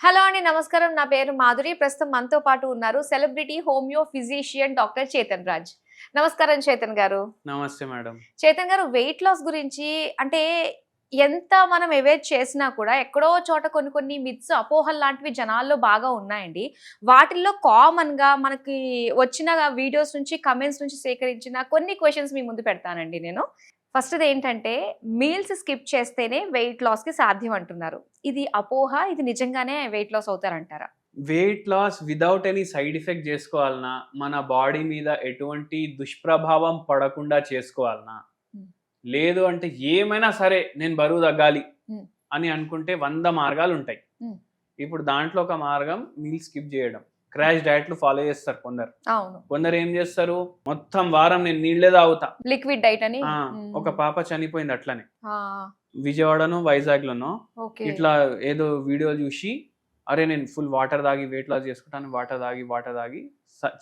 Hello అండి. నమస్కారం. నా పేరు మాధురి. ప్రస్తుతం మనతో పాటు ఉన్నారు celebrity homeo physician doctor Chetan Raj. నమస్కారం చేతన్ గారు. నమస్తే మేడం. చేతన్ గారు, వెయిట్ లాస్ గురించి అంటే ఎంత మనం అవేర్ చేసినా కూడా ఎక్కడో చోట కొన్ని కొన్ని మిత్స్, అపోహలు లాంటివి జనాల్లో బాగా ఉన్నాయండి. వాటిల్లో కామన్‌గా మనకి వచ్చిన వీడియోస్ నుంచి, కమెంట్స్ నుంచి సేకరించిన కొన్ని క్వెషన్స్ మీ ముందు పెడతానండి నేను. ఫస్ట్‌ది ఏంటంటే, మీల్స్ స్కిప్ చేస్తేనే వెయిట్ లాస్‌కి సాధ్యం అంటున్నారు. ఇది అపోహ. ఇది నిజంగానే వెయిట్ లాస్ అవుతారంటారా? Weight loss without any side effect చేసుకోవాలనా? మన బాడీ మీద ఎటువంటి దుష్ప్రభావం పడకుండా చేసుకోవాలనా? హ్మ్. లేదు అంటే ఏమైనా సరే నేను బరువు తగ్గాలి హ్మ్. అని అనుకుంటే 100 మార్గాలుంటాయి. హ్మ్. ఇప్పుడు దాంట్లో ఒక మార్గం మీల్ స్కిప్ చేయడం. క్రాష్ డైట్‌లు ఫాలో చేస్తారు కొందరు. అవును. కొందరు ఏం చేస్తారు? మొత్తం వారం నేను నీళ్ళే తాగుతా. లిక్విడ్ డైట్ అని. ఒక పాప చనిపోయింది అట్లనే. ఆ! విజయవాడనో, వైజాగ్‌లోనో ఓకే. ఇట్లా ఏదో వీడియో చూసి అరే నేను ఫుల్ వాటర్ తాగి వెయిట్ లాస్ చేసుకుంటాను, వాటర్ తాగి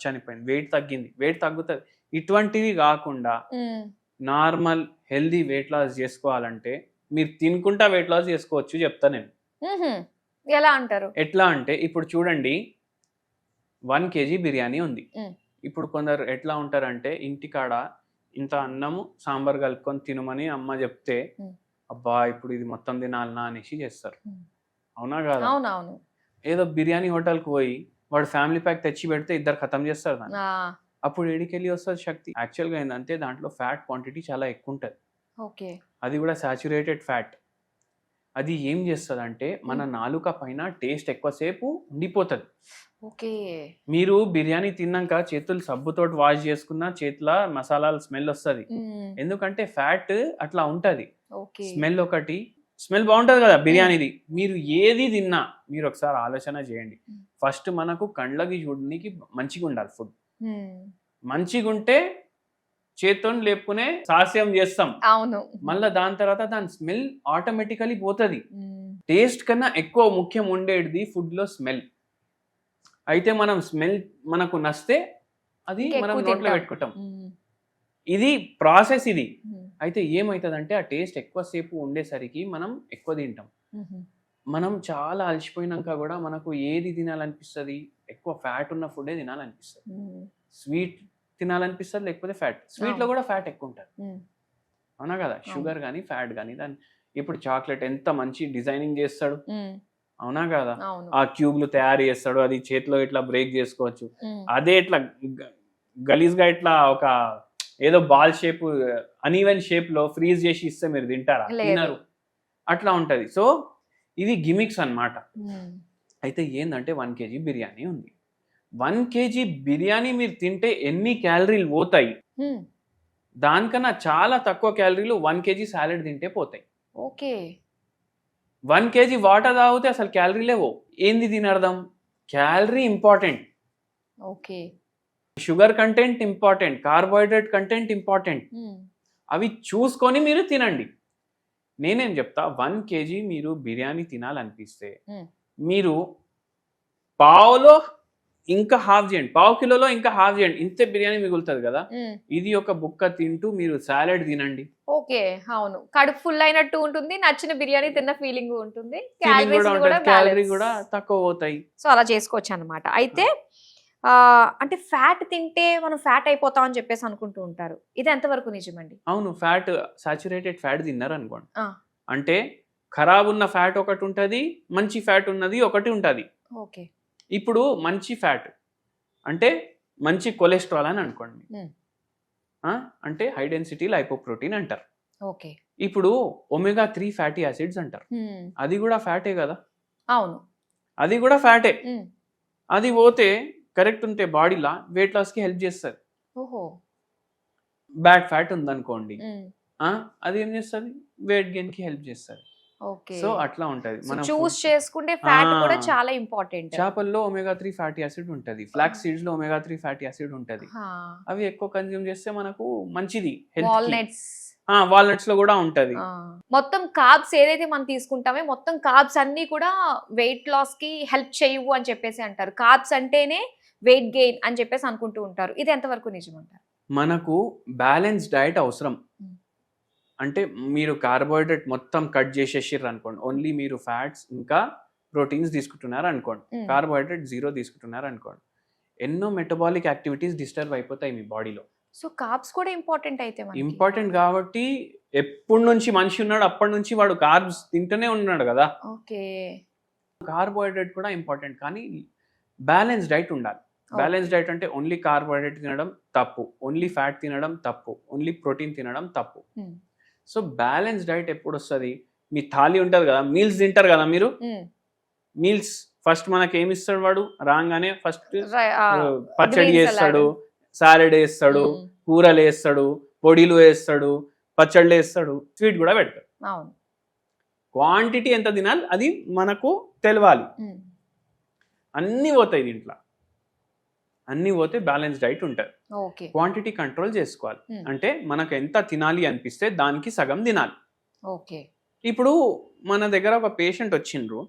చనిపోయింది. వెయిట్ తగ్గింది. వెయిట్ తగ్గుతుంది. ఇటువంటివి కాకుండా హ్మ్. నార్మల్ హెల్దీ వెయిట్ లాస్ చేసుకోవాలంటే మీరు తినుకుంటా వెయిట్ లాస్ చేసుకోవచ్చు చెప్తా నేను. హుహు. ఎలా అంటారు? ఎట్లా అంటే ఇప్పుడు చూడండి 1 కేజీ బిర్యానీ ఉంది. హ్మ్. ఇప్పుడు కొందరు ఎట్లా ఉంటారంటే ఇంటికాడ ఇంత అన్నము సాంబార్ కలుపుకొని తినమని అమ్మ చెప్తే హ్మ్. అబ్బా ఇప్పుడు ఇది మొత్తం తినాలనా అనేసి చేస్తారు. హ్మ్. అవునా కాదా? అవునవును. ఏదో బిర్యానీ హోటల్‌కి పోయి వాడు ఫ్యామిలీ ప్యాక్ తెచ్చి పెడితే ఇద్దరు ఖతం చేస్తారు దాన్ని. ఆ! అప్పుడు ఏడికెళ్ళి వస్తది శక్తి? యాక్చువల్‌గా ఏందంటే దాంట్లో ఫ్యాట్ క్వాంటిటీ చాలా ఎక్కువుంటది. ఓకే. అది కూడా సాచురేటెడ్ ఫ్యాట్. అది ఏం చేస్తదంటే మన హ్మ్. నాలుక పైన టేస్ట్ ఎక్కువసేపు ఉండిపోతది. ఓకే. మీరు బిర్యానీ తిన్నాక చేతులు సబ్బుతోటి వాష్ చేసుకున్న చేతుల మసాలాల స్మెల్ వస్తది. హ్మ్. ఎందుకంటే ఫ్యాట్ అట్లా ఉంటది. ఓకే. స్మెల్ బావుంటది కదా హ్మ్. బిర్యానీది. మీరు ఏది తిన్నా మీరు ఒకసారి ఆలోచన చేయండి. హ్మ్. ఫస్ట్ మనకు కండ్లకి చూడనీకి మంచిగుండాలి ఫుడ్. హ్మ్. మంచిగుంటే చేత్తోని లేపుకునే సాహస్యం చేస్తాం. అవును. మళ్ళా దాని తర్వాత దాని స్మెల్ ఆటోమేటికల్లీ పోతది. హ్మ్. టేస్ట్ కన్నా ఎక్కువ ముఖ్యం ఉండేటిది ఫుడ్‌లో స్మెల్. అయితే మనం స్మెల్ మనకు నచ్చితే అది మనం ఇంకెక్కువ నోట్లో తింటాం. పెట్టుకుంటాం. హ్మ్. ఇది ప్రాసెస్ ఇది. హ్మ్. అయితే ఏమైతదంటే ఆ టేస్ట్ ఎక్కువ సేపు ఉండేసరికి మనం ఎక్కువ తింటాం. హుహు. మనం చాలా అలసిపోయినంక గూడా మనకు ఏది తినాలనిపిస్తది? ఎక్కువ ఫ్యాట్ ఉన్న ఫుడ్డే తినాలనిపిస్తది. హ్మ్. స్వీట్ తినాలనిపిస్తది లేకపోతే ఫ్యాట్. స్వీట్‌లో అవును. గూడా ఫ్యాట్ ఎక్కువుంటది. హ్మ్. అవునా గదా! అవును. షుగర్ గాని, ఫ్యాట్ గాని ఇప్పుడు చాక్లేట్ ఎంత మంచి డిజైనింగ్ జేస్తాడు. హ్మ్. అవునా గదా! అవును. ఆ క్యూబ్‌లు తయారు జేస్తాడు. అది చేతిలో ఇట్లా బ్రేక్ జేసుకోవచ్చు. హ్మ్. అదే ఇట్లా గ గలీజ్‌గా ఇట్లా ఒక ఏదో బాల్ షేప్ అన్‌ఈవెన్ షేప్‌లో ఫ్రీజ్ జేసి ఇస్తే మీరు తింటారా? లేదు. తినరు. అట్లా ఉంటది. సో, ఇవి గిమిక్స్ అన్నమాట. హ్మ్. అయితే ఏందంటే 1 కేజీ బిర్యానీ ఉంది. 1 కేజీ బిర్యానీ మీరు తింటే ఎన్ని క్యాలరీలు పోతాయి? హ్మ్. దానికన్నా చాలా తక్కువ క్యాలరీలు 1 కేజీ సాలడ్ తింటే పోతాయి. ఓకే. 1 కేజీ వాటర్ తాగితే అసలు క్యాలరీలే పోవు. ఏంది దీని అర్థం? Calorie important. Okay. Sugar content important. Carbohydrate content important. హ్మ్. అవి చూసుకొని మీరు తినండి. నేనేం చెప్తా 1 కేజీ మీరు బిర్యానీ తినాలనిపిస్తే హ్మ్. మీరు పావులో ఇంకా హాఫ్ చేయండి. పావు కిలోలో ఇంకా హాఫ్ చేయండి. ఇంతే బిర్యానీ మిగులుతది గదా! హ్మ్. ఇది ఒక బుక్క తింటూ మీరు సాలడ్ తినండి. ఓకే. అవును. కడుపు ఫుల్ అయినట్టు ఉంటుంది. నచ్చిన బిర్యానీ తిన్న ఫీలింగు ఉంటుంది. ఫీలింగ్ గూడా క్యాలరీస్‌ని ఉంటది. గూడా క్యాలరీ బ్యాలెన్స్. గూడా తక్కువ పోతాయి. సో, అలా చేసుకోవచ్చనమాట. ఆ! అయితే అంటే ఫ్యాట్ తింటే మనం ఫ్యాట్ అయిపోతాం అని చెప్పేసి అనుకుంటూ ఉంటారు. ఇది ఎంత వరకు నిజమండి? అవును. సాచురేటెడ్ ఫ్యాట్ తిన్నారనుకోండి. ఆ! అంటే ఖరాబ్ ఉన్న ఫ్యాట్ ఒకటుంటది. మంచి ఫ్యాట్ ఉన్నది ఒకటి ఉంటది. ఓకే. ఇప్పుడు మంచి ఫ్యాట్ అంటే మంచి కొలెస్ట్రాల్ అని అనుకోండి. హ్మ్. ఆ! అంటే హై డెన్సిటీ లైపోప్రోటీన్ అంటారు. ఓకే. ఇప్పుడు ఒమేగా 3 ఫ్యాటీ యాసిడ్స్ అంటారు. హ్మ్. అది గూడా ఫ్యాటే గదా! అవును. అది గూడా ఫ్యాటే. హ్మ్. అది పోతే కరెక్ట్ ఉంటే బాడీలా వెయిట్ లాస్‌కి హెల్ప్ చేస్తది. ఓహో! బ్యాడ్ ఫ్యాట్ ఉందనుకోండి. హ్మ్. ఆ! అదేం చేస్తది? వెయిట్ గెయిన్‌కి హెల్ప్ చేస్తది. ఓకే. సో, అట్లా ఉంటది. సో, మన చూజ్ ఫుడ్ చేసుకుంటే ఆ! ఫ్యాట్ కూడా చాలా ఇంపార్టెంట్. చేపల్లో ఒమేగా 3 ఫ్యాటీ యాసిడ్ ఉంటది. ఫ్లాక్స్ సీడ్స్‌లో ఒమేగా 3 ఫ్యాటీ యాసిడ్ ఉంటది. ఆ! అవి ఎక్కువ కన్జ్యూమ్ చేస్తే మనకు మంచిది హెల్త్‌కి. వాల్‌నట్స్. వాల్‌నట్స్‌లో గూడా ఉంటది. ఆ! మొత్తం కార్బ్స్ ఏదైతే మనం తీసుకుంటామో మొత్తం కార్బ్స్ అన్నీ కూడా వెయిట్ లాస్‌కి హెల్ప్ చేయవు అని చెప్పేసి అంటారు. కార్బ్స్ అంటేనే వెయిట్ గెయిన్ అని చెప్పేసి అనుకుంటూ ఉంటారు. ఇది ఎంత వరకు నిజమంటారు? మనకు బ్యాలెన్స్ డైట్ అవసరం. హ్మ్. అంటే మీరు కార్బోహైడ్రేట్ మొత్తం కట్ చేసేసిర్రనుకోండి. ఓన్లీ మీరు ఫ్యాట్స్ ఇంకా ప్రోటీన్స్ తీసుకుంటున్నారు అనుకోండి, కార్బోహైడ్రేట్ 0 తీసుకుంటున్నారు అనుకోండి, ఎన్నో మెటబాలిక్ యాక్టివిటీస్ డిస్టర్బ్ అయిపోతాయి మీ బాడీలో. సో కార్బ్స్ కూడా ఇంపార్టెంట్ అయితే ఇంపార్టెంట్ కాబట్టి ఎప్పటి నుంచి మనిషి ఉన్నాడు అప్పటి నుంచి వాడు కార్బ్స్ తింటూనే ఉన్నాడు కదా. ఓకే. కార్బోహైడ్రేట్ కూడా ఇంపార్టెంట్, కానీ బ్యాలెన్స్ డైట్ ఉండాలి. బ్యాలెన్స్ డైట్ అంటే ఓన్లీ కార్బోహైడ్రేట్ తినడం తప్పు, ఓన్లీ ఫ్యాట్ తినడం తప్పు, ఓన్లీ ప్రోటీన్ తినడం తప్పు. సో బ్యాలెన్స్ డైట్ ఎప్పుడు వస్తుంది? మీ థాలీ ఉంటుంది కదా, మీల్స్ తింటారు కదా మీరు, మీల్స్ ఫస్ట్ మనకి ఏమి ఇస్తాడు వాడు రాగానే? ఫస్ట్ పచ్చడి వేస్తాడు, సాలెడ్ వేస్తాడు, కూరలు వేస్తాడు, పొడిలు వేస్తాడు, పచ్చళ్ళు వేస్తాడు, స్వీట్ కూడా పెడతాడు. క్వాంటిటీ ఎంత తినాలి అది మనకు తెలవాలి. అన్నీ పోతాయి దీంట్లో, అన్నీ పోతే బ్యాలెన్స్ డైట్ ఉంటుంది. క్వాంటిటీ కంట్రోల్ చేసుకోవాలి. అంటే మనకు ఎంత తినాలి అనిపిస్తే దానికి సగం తినాలి. ఇప్పుడు మన దగ్గర ఒక పేషెంట్ వచ్చిండ్రు,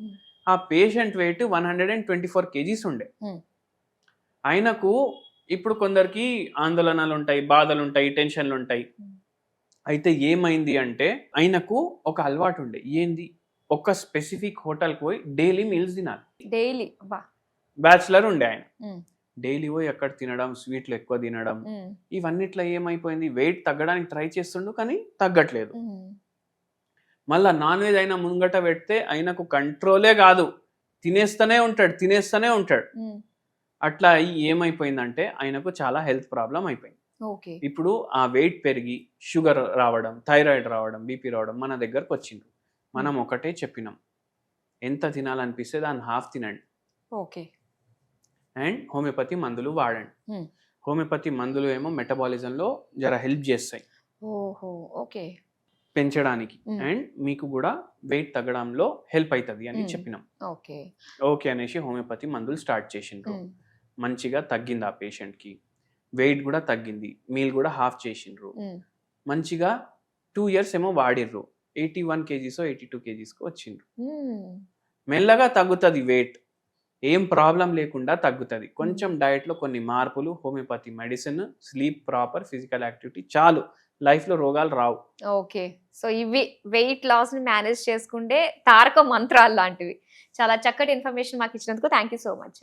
ఆ పేషెంట్ వెయిట్ 124 kgs ఉండే. ఆయనకు ఇప్పుడు కొందరికి ఆందోళనలు ఉంటాయి, బాధలు ఉంటాయి, టెన్షన్లు ఉంటాయి. అయితే ఏమైంది అంటే ఆయనకు ఒక అలవాటు ఉండే, ఏంది? ఒక స్పెసిఫిక్ హోటల్కి పోయి డైలీ మీల్స్ తినాలి. డైలీ బ్యాచులర్ ఉండే ఆయన, డైలీ పోయి ఎక్కడ తినడం, స్వీట్లు ఎక్కువ తినడం, ఇవన్నిట్లో ఏమైపోయింది? వెయిట్ తగ్గడానికి ట్రై చేస్తుండు కానీ తగ్గట్లేదు. మళ్ళా నాన్ వెజ్ అయినా ముంగట పెడితే ఆయనకు కంట్రోలే కాదు, తినేస్తూనే ఉంటాడు. అట్లా ఏమైపోయిందంటే ఆయనకు చాలా హెల్త్ ప్రాబ్లం అయిపోయింది. ఇప్పుడు ఆ వెయిట్ పెరిగి షుగర్ రావడం, థైరాయిడ్ రావడం, బీపీ రావడం మన దగ్గరకు వచ్చింది. మనం ఒకటే చెప్పినాం, ఎంత తినాలనిపిస్తే దాన్ని హాఫ్ తినండి, అండ్ హోమియోపతి మందులు వాడండి. హోమియోపతి మందులు ఏమో మెటబాలిజంలో జర హెల్ప్ చేస్తాయి పెంచడానికి, అండ్ మీకు కూడా వెయిట్ తగ్గడంలో హెల్ప్ అవుతుంది అని చెప్పినాం. ఓకే అనేసి హోమియోపతి మందులు స్టార్ట్ చేసిండ్రు. మంచిగా తగ్గింది ఆ పేషెంట్కి, వెయిట్ కూడా తగ్గింది, మీల్ కూడా హాఫ్ చేసిండ్రు. మంచిగా 2 years ఏమో వాడిర్రు, 81 kgs 82 kgs వచ్చిండ్రు. మెల్లగా తగ్గుతుంది వెయిట్, ఏం ప్రాబ్లం లేకుండా తగ్గుతుంది. కొంచెం డయట్లో కొన్ని మార్పులు, homeopathy medicine, sleep, proper physical activity, చాలు, లైఫ్లో రోగాలు రావు. ఓకే. సో ఇవి వెయిట్ లాస్ ని మేనేజ్ చేసుకుంటే తారక మంత్రాలు లాంటివి. చాలా చక్కటి ఇన్ఫర్మేషన్ మాకు ఇచ్చినందుకు థ్యాంక్ యూ సో మచ్.